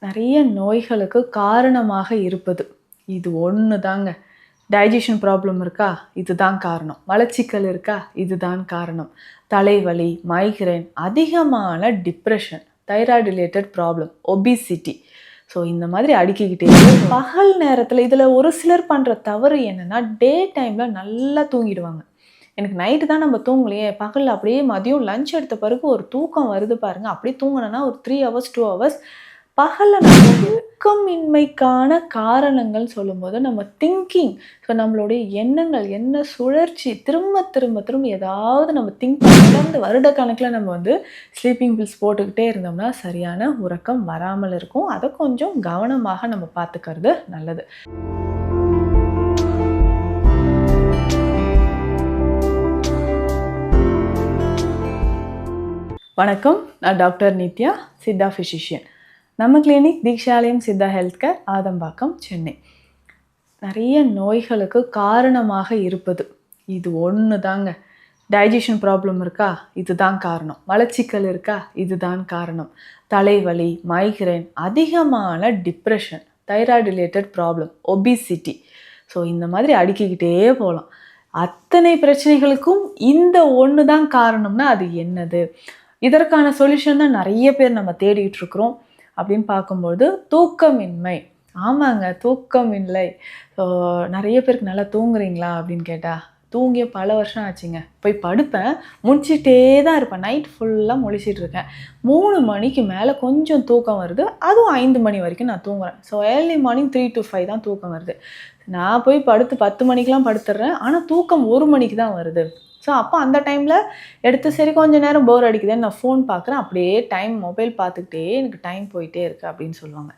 நிறைய நோய்களுக்கு காரணமாக இருப்பது இது ஒன்று தாங்க. டைஜஷன் ப்ராப்ளம் இருக்கா, இதுதான் காரணம். மலச்சிக்கல் இருக்கா, இதுதான் காரணம். தலைவலி, மைக்ரைன், அதிகமான depression, thyroid related problem, obesity. So இந்த மாதிரி அடுக்கிக்கிட்டே பகல் நேரத்தில் இதில் ஒரு சிலர் பண்ணுற தவறு என்னென்னா, டே டைமில் நல்லா தூங்கிடுவாங்க. எனக்கு நைட்டு தான் நம்ம தூங்கலையே, பகலில் அப்படியே மதியம் லஞ்ச் எடுத்த பிறகு ஒரு தூக்கம் வருது பாருங்கள், அப்படியே தூங்கினேன்னா ஒரு 3 ஹவர்ஸ் 2 ஹவர்ஸ் பகலில் நம்ம தூக்கமின்மைக்கான காரணங்கள் சொல்லும்போது நம்ம திங்கிங், ஸோ நம்மளுடைய எண்ணங்கள் என்ன சுழற்சி, திரும்ப திரும்ப திரும்ப ஏதாவது நம்ம திங்க் பண்ணி வருடக்கணக்கில் நம்ம ஸ்லீப்பிங் பில்ஸ் போட்டுக்கிட்டே இருந்தோம்னா சரியான உறக்கம் வராமல் இருக்கும். அதை கொஞ்சம் கவனமாக நம்ம பார்த்துக்கிறது நல்லது. வணக்கம், நான் டாக்டர் நித்யா, சித்தா ஃபிசிஷியன். நம்ம clinic Deekshalayam Siddha health care, Adambakkam, Chennai. நிறைய நோய்களுக்கு காரணமாக இருப்பது இது ஒன்று தாங்க. டைஜஷன் ப்ராப்ளம் இருக்கா, இதுதான் காரணம். மலச்சிக்கல் இருக்கா, இதுதான் காரணம். தலைவலி, மைக்ரைன், அதிகமான depression, thyroid related problem, obesity. So இந்த மாதிரி அடுக்கிக்கிட்டே போகலாம். அத்தனை பிரச்சனைகளுக்கும் இந்த ஒன்று தான் காரணம்னா அது என்னது? இதற்கான சொல்யூஷன் தான் நிறைய பேர் நம்ம தேடிட்டு இருக்கிறோம். அப்படின்னு பார்க்கும்போது தூக்கமின்மை. ஆமாங்க, தூக்கமில்லை. ஸோ நிறைய பேருக்கு நல்லா தூங்குறீங்களா அப்படின்னு கேட்டால், தூங்கிய பல வருஷம் ஆச்சுங்க. போய் படுப்பேன், முடிச்சிட்டே தான் இருப்பேன். நைட் ஃபுல்லாக முழிச்சிட்டு இருக்கேன். 3 மணிக்கு மேலே கொஞ்சம் தூக்கம் வருது. அதுவும் 5 மணி வரைக்கும் நான் தூங்குறேன். ஸோ ஏர்லி மார்னிங் 3 to 5 தான் தூக்கம் வருது. நான் போய் படுத்து 10 மணிக்கெலாம் படுத்துடுறேன். ஆனால் தூக்கம் 1 மணிக்கு தான் வருது. ஸோ அப்போ அந்த டைமில் எடுத்து சரி கொஞ்சம் நேரம் போர் அடிக்குதுன்னு நான் ஃபோன் பார்க்குறேன். அப்படியே மொபைல் பார்த்துக்கிட்டே எனக்கு டைம் போயிட்டே இருக்குது அப்படின்னு சொல்லுவாங்க.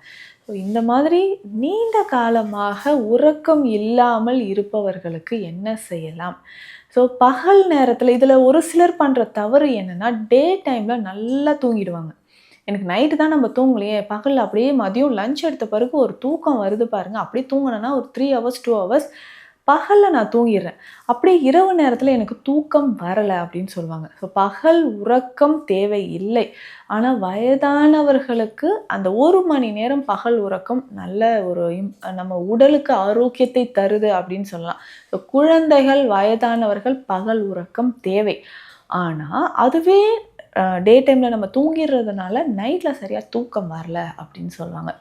ஸோ இந்த மாதிரி நீண்ட காலமாக உறக்கம் இல்லாமல் இருப்பவர்களுக்கு என்ன செய்யலாம்? ஸோ பகல் நேரத்தில் இதில் ஒரு சிலர் பண்ணுற தவறு என்னென்னா, டே டைமில் நல்லா தூங்கிடுவாங்க. எனக்கு நைட்டு தான் நம்ம தூங்கலையே, பகலில் அப்படியே மதியம் லஞ்ச் எடுத்த பிறகு ஒரு தூக்கம் வருது பாருங்கள், அப்படியே தூங்கினேன்னா ஒரு 3 ஹவர்ஸ் 2 ஹவர்ஸ் பகலில் நான் தூங்கிடுறேன். அப்படியே இரவு நேரத்தில் எனக்கு தூக்கம் வரலை அப்படின்னு சொல்லுவாங்க. ஸோ பகல் உறக்கம் தேவை இல்லை. ஆனால் வயதானவர்களுக்கு அந்த 1 மணி நேரம் பகல் உறக்கம் நல்ல ஒரு நம்ம உடலுக்கு ஆரோக்கியத்தை தருது அப்படின்னு சொல்லலாம். ஸோ குழந்தைகள், வயதானவர்கள் பகல் உறக்கம் தேவை. ஆனால் அதுவே டே டைமில் நம்ம தூங்கிடுறதுனால நைட்டில் சரியாக தூக்கம் வரல அப்படின்னு சொல்லுவாங்க.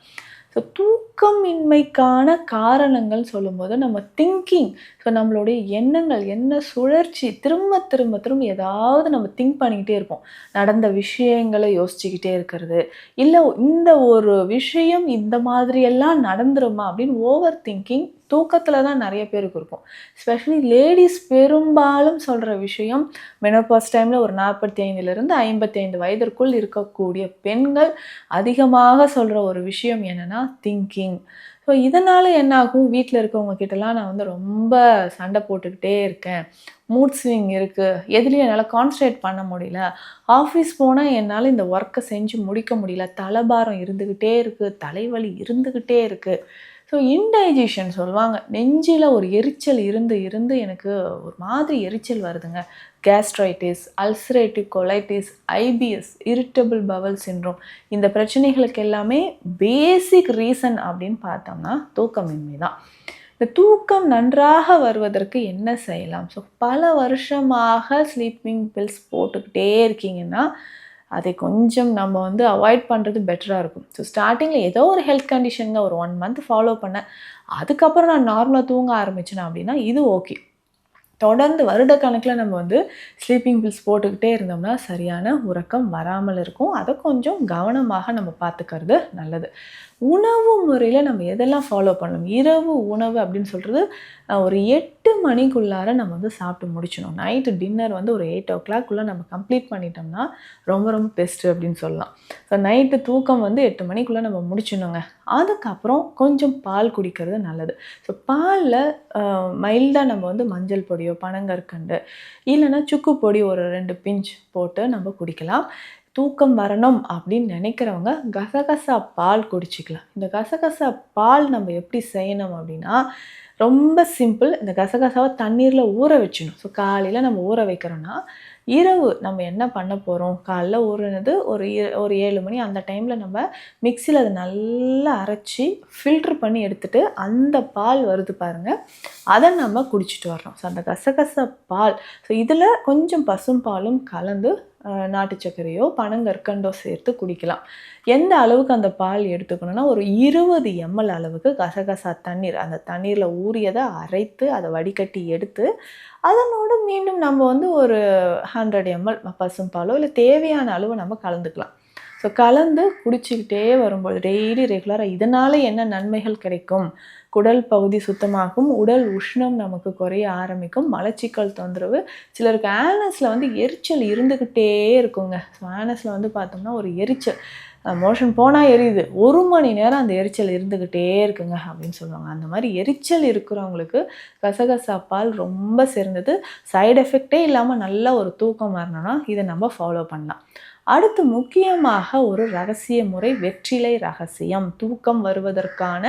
ஸோ தூக்கமின்மைக்கான காரணங்கள் சொல்லும்போது நம்ம திங்கிங், ஸோ நம்மளுடைய எண்ணங்கள் என்ன சுழற்சி, திரும்ப திரும்ப திரும்ப ஏதாவது நம்ம திங்க் பண்ணிக்கிட்டே இருப்போம். நடந்த விஷயங்களை யோசிச்சுக்கிட்டே இருக்கிறது, இல்லை இந்த ஒரு விஷயம் இந்த மாதிரியெல்லாம் நடந்துருமா அப்படின்னு ஓவர் திங்கிங் தூக்கத்தில் தான் நிறைய பேருக்கு இருக்கும். ஸ்பெஷலி லேடிஸ் பெரும்பாலும் சொல்கிற விஷயம், மெனோபாஸ் டைமில் ஒரு 45லேருந்து 55 வயதிற்குள் இருக்கக்கூடிய பெண்கள் அதிகமாக சொல்கிற ஒரு விஷயம் என்னென்னா திங்கிங். ஸோ இதனால் என்ன ஆகும், வீட்டில் இருக்கவங்க கிட்டலாம் நான் ரொம்ப சண்டை போட்டுக்கிட்டே இருக்கேன், மூட் ஸ்விங் இருக்குது, எதுலேயும் என்னால் கான்சன்ட்ரேட் பண்ண முடியல, ஆஃபீஸ் போனால் என்னால் இந்த ஒர்க்கை செஞ்சு முடிக்க முடியல, தலைபாரம் இருந்துக்கிட்டே இருக்குது, தலைவலி இருந்துக்கிட்டே இருக்குது. ஸோ இன்டைஜஷன் சொல்லுவாங்க, நெஞ்சில் ஒரு எரிச்சல் இருந்து இருந்து எனக்கு ஒரு மாதிரி எரிச்சல் வருதுங்க. Gastritis, ulcerative colitis, IPS, irritable Powell syndrome, இந்த பிரச்சனைகளுக்கு எல்லாமே பேசிக் ரீசன் அப்படின்னு பார்த்தோம்னா தூக்கமின்மை தான். இந்த தூக்கம் நன்றாக வருவதற்கு என்ன செய்யலாம்? ஸோ பல வருஷமாக ஸ்லீப்பிங் பில்ஸ் போட்டுக்கிட்டே இருக்கீங்கன்னா அதை கொஞ்சம் நம்ம அவாய்ட் பண்ணுறது பெட்டராக இருக்கும். ஸோ ஸ்டார்டிங்கில் ஏதோ ஒரு ஹெல்த் கண்டிஷனில் ஒரு 1 மந்த் ஃபாலோ பண்ணேன், அதுக்கப்புறம் நான் நார்மலாக தூங்க ஆரம்பிச்சேன் அப்படின்னா இது ஓகே. தொடர்ந்து வருடக்கணக்கில் நம்ம ஸ்லீப்பிங் பில்ஸ் போட்டுக்கிட்டே இருந்தோம்னா சரியான உறக்கம் வராமல் இருக்கும். அதை கொஞ்சம் கவனமாக நம்ம பார்த்துக்கிறது நல்லது. உணவு முறையில் நம்ம எதெல்லாம் ஃபாலோ பண்ணணும்? இரவு உணவு அப்படின்னு சொல்கிறது ஒரு 8 மணிக்குள்ளார நம்ம சாப்பிட்டு முடிச்சிடணும். நைட்டு டின்னர் ஒரு 8 o'clock நம்ம கம்ப்ளீட் பண்ணிட்டோம்னா ரொம்ப ரொம்ப பெஸ்ட்டு அப்படின்னு சொல்லலாம். ஸோ நைட்டு தூக்கம் 8 மணிக்குள்ளே நம்ம முடிச்சிடணுங்க. அதுக்கப்புறம் கொஞ்சம் பால் குடிக்கிறது நல்லது. ஸோ பாலில் மைல்டாக நம்ம மஞ்சள் பொடியோ, பனங்கற்கண்டு, இல்லைன்னா சுக்கு பொடி ஒரு 2 பிஞ்ச் போட்டு நம்ம குடிக்கலாம். தூக்கம் வரணும் அப்படின்னு நினைக்கிறவங்க கசகசா பால் குடிச்சிக்கலாம். இந்த கசகசா பால் நம்ம எப்படி செய்யணும் அப்படின்னா, ரொம்ப சிம்பிள். இந்த கசகசாவை தண்ணீரில் ஊற வச்சிடணும். ஸோ காலையில் நம்ம ஊற வைக்கிறோன்னா இரவு நம்ம என்ன பண்ண போகிறோம், காலைல ஊறுனது ஒரு 7 மணி அந்த டைமில் நம்ம மிக்சியில் அதை நல்லா அரைச்சி ஃபில்ட்ரு பண்ணி எடுத்துகிட்டு அந்த பால் வருது பாருங்கள், அதை நம்ம குடிச்சிட்டு வர்றோம். ஸோ அந்த கசகசா பால், ஸோ இதில் கொஞ்சம் பசும்பாலும் கலந்து நாட்டு சர்க்கரையோ பனங்கற்கண்டோ சேர்த்து குடிக்கலாம். எந்த அளவுக்கு அந்த பால் எடுத்துக்கணும்னா, ஒரு 20 ml அளவுக்கு கசகசா தண்ணீர், அந்த தண்ணீரில் ஊறியதை அரைத்து அதை வடிகட்டி எடுத்து அதனோடு மீண்டும் நம்ம வந்து ஒரு 100 ml பசும்பாலோ இல்லை தேவையான அளவு நம்ம கலந்துக்கலாம். ஸோ கலந்து குடிச்சிக்கிட்டே வரும்போது டெய்லி ரெகுலராக இதனால் என்ன நன்மைகள் கிடைக்கும், குடல் பகுதி சுத்தமாகும், உடல் உஷ்ணம் நமக்கு குறைய ஆரம்பிக்கும், மலச்சிக்கல் தொந்தரவு, சிலருக்கு ஆனஸில் வந்து எரிச்சல் இருந்துக்கிட்டே இருக்குங்க. ஸோ ஆனஸில் வந்து பார்த்தோம்னா ஒரு எரிச்சல், மோஷன் போனால் எரியுது, 1 மணி நேரம் அந்த எரிச்சல் இருந்துக்கிட்டே இருக்குங்க அப்படின்னு சொல்லுவாங்க. அந்த மாதிரி எரிச்சல் இருக்கிறவங்களுக்கு கசகசா பால் ரொம்ப சிறந்தது. சைடு எஃபெக்டே இல்லாமல் நல்ல ஒரு தூக்கம் வரணும்னா இதை நம்ம ஃபாலோ பண்ணலாம். அடுத்து முக்கியமாக ஒரு ரகசிய முறை, வெற்றிலை ரகசியம், தூக்கம் வருவதற்கான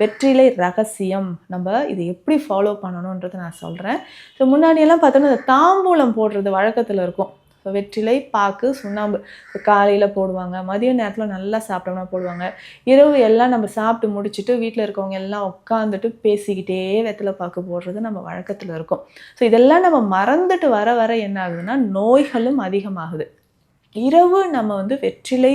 வெற்றிலை ரகசியம். நம்ம இதை எப்படி ஃபாலோ பண்ணணுன்றதை நான் சொல்கிறேன். ஸோ முன்னாடியெல்லாம் பார்த்தோன்னா இந்த தாம்பூலம் போடுறது வழக்கத்தில் இருக்கும். ஸோ வெற்றிலை, பாக்கு, சுண்ணாம்பு காலையில் போடுவாங்க, மதிய நேரத்தில் நல்லா சாப்பிட்டோம்னா போடுவாங்க, இரவு எல்லாம் நம்ம சாப்பிட்டு முடிச்சுட்டு வீட்டில் இருக்கவங்க எல்லாம் உட்காந்துட்டு பேசிக்கிட்டே வெற்றிலை பாக்கு போடுறது நம்ம வழக்கத்தில் இருக்கும். ஸோ இதெல்லாம் நம்ம மறந்துட்டு வர வர என்ன ஆகுதுன்னா நோய்களும் அதிகமாகுது. இரவு நம்ம வந்து வெற்றிலை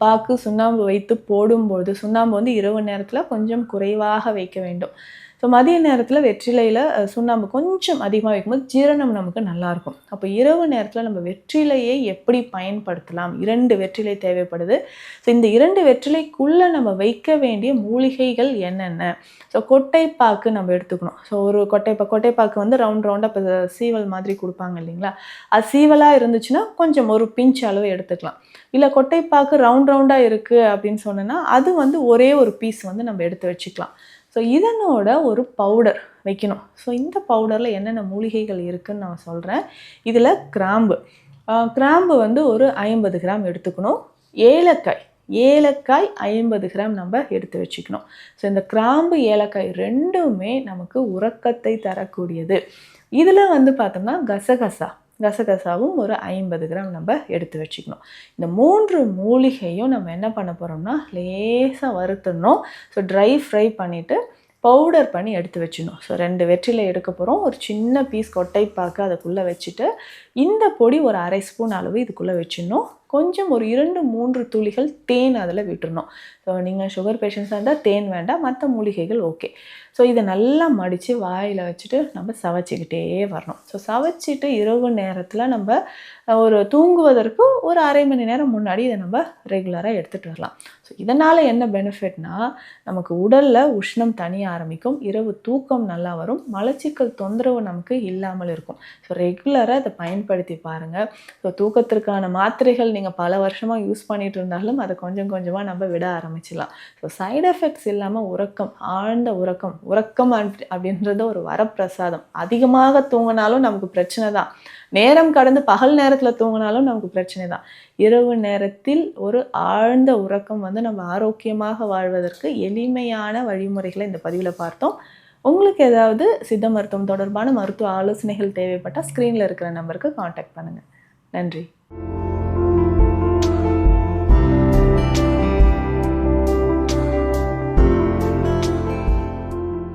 பாக்கு சுண்ணாம்பு வைத்து போடும்பொழுது, சுண்ணாம்பு வந்து இரவு நேரத்தில் கொஞ்சம் குறைவாக வைக்க வேண்டும். ஸோ மதிய நேரத்தில் வெற்றிலையில் சுண்ணாம்பு கொஞ்சம் அதிகமாக வைக்கும்போது ஜீரணம் நமக்கு நல்லாயிருக்கும். அப்போ இரவு நேரத்தில் நம்ம வெற்றிலையை எப்படி பயன்படுத்தலாம், 2 வெற்றிலை தேவைப்படுது. ஸோ இந்த 2 வெற்றிலைக்குள்ளே நம்ம வைக்க வேண்டிய மூலிகைகள் என்னென்ன. ஸோ கொட்டைப்பாக்கு நம்ம எடுத்துக்கணும். ஸோ ஒரு கொட்டைப்பாக்கு வந்து ரவுண்டாக இப்போ சீவல் மாதிரி கொடுப்பாங்க இல்லைங்களா, அது சீவலாக இருந்துச்சுன்னா கொஞ்சம் ஒரு பிஞ்ச் அளவு எடுத்துக்கலாம். இல்லை கொட்டைப்பாக்கு ரவுண்டாக இருக்குது அப்படின்னு சொன்னோன்னா அது வந்து ஒரே ஒரு பீஸ் வந்து நம்ம எடுத்து வச்சுக்கலாம். ஸோ இதனோட ஒரு பவுடர் வைக்கணும். ஸோ இந்த பவுடரில் என்னென்ன மூலிகைகள் இருக்குதுன்னு நான் சொல்கிறேன். இதில் கிராம்பு வந்து ஒரு 50 கிராம் எடுத்துக்கணும். ஏலக்காய் 50 கிராம் நம்ம எடுத்து வச்சுக்கணும். ஸோ இந்த கிராம்பு ஏலக்காய் ரெண்டுமே நமக்கு உறக்கத்தை தரக்கூடியது. இதில் வந்து பார்த்தோம்னா கசகசாவும் ஒரு 50 கிராம் நம்ம எடுத்து வச்சுக்கணும். இந்த 3 மூலிகையும் நம்ம என்ன பண்ண போகிறோம்னா லேசாக வறுத்துடணும். ஸோ ட்ரை ஃப்ரை பண்ணிவிட்டு பவுடர் பண்ணி எடுத்து வச்சிடணும். ஸோ 2 வெற்றிலை எடுக்க போகிறோம், ஒரு சின்ன பீஸ் கொட்டைப்பாக்கு அதுக்குள்ளே வச்சுட்டு இந்த பொடி ஒரு 1/2 ஸ்பூன் அளவு இதுக்குள்ளே வச்சிடணும். கொஞ்சம் ஒரு 2-3 துளிகள் தேன் அதில் விட்டுறணும். ஸோ நீங்கள் சுகர் பேஷண்ட்ஸாக இருந்தால் தேன் வேண்டாம், மற்ற மூலிகைகள் ஓகே. ஸோ இதை நல்லா மடித்து வாயில் வச்சுட்டு நம்ம சவைச்சிக்கிட்டே வரணும். ஸோ சவைச்சிட்டு இரவு நேரத்தில் நம்ம ஒரு தூங்குவதற்கு ஒரு 1/2 மணி நேரம் முன்னாடி இதை நம்ம ரெகுலராக எடுத்துகிட்டு வரலாம். ஸோ இதனால் என்ன பெனிஃபிட்னா, நமக்கு உடலில் உஷ்ணம் தனிய ஆரம்பிக்கும், இரவு தூக்கம் நல்லா வரும், மலச்சிக்கல் தொந்தரவு நமக்கு இல்லாமல் இருக்கும். ஸோ ரெகுலராக இதை பயன்படுத்தி பாருங்கள். ஸோ தூக்கத்திற்கான மாத்திரைகள் நீங்கள் பல வருஷமாக யூஸ் பண்ணிகிட்டு இருந்தாலும் அதை கொஞ்சம் கொஞ்சமாக நம்ம விட ஆரம்பிச்சிடலாம். ஸோ சைடு எஃபெக்ட்ஸ் இல்லாமல் உறக்கம், ஆழ்ந்த உறக்கம் அப்படின்றது ஒரு வரப்பிரசாதம். அதிகமாக தூங்கினாலும் நமக்கு பிரச்சனை தான், நேரம் கடந்து பகல் நேரத்தில் தூங்கினாலும் நமக்கு பிரச்சனை தான். இரவு நேரத்தில் ஒரு ஆழ்ந்த உறக்கம் வந்து நம்ம ஆரோக்கியமாக வாழ்வதற்கு எளிமையான வழிமுறைகளை இந்த பதிவில் பார்த்தோம். உங்களுக்கு ஏதாவது சித்த மருத்துவம் தொடர்பான மருத்துவ ஆலோசனைகள் தேவைப்பட்டால் ஸ்க்ரீனில் இருக்கிற நம்பருக்கு காண்டாக்ட் பண்ணுங்கள். நன்றி.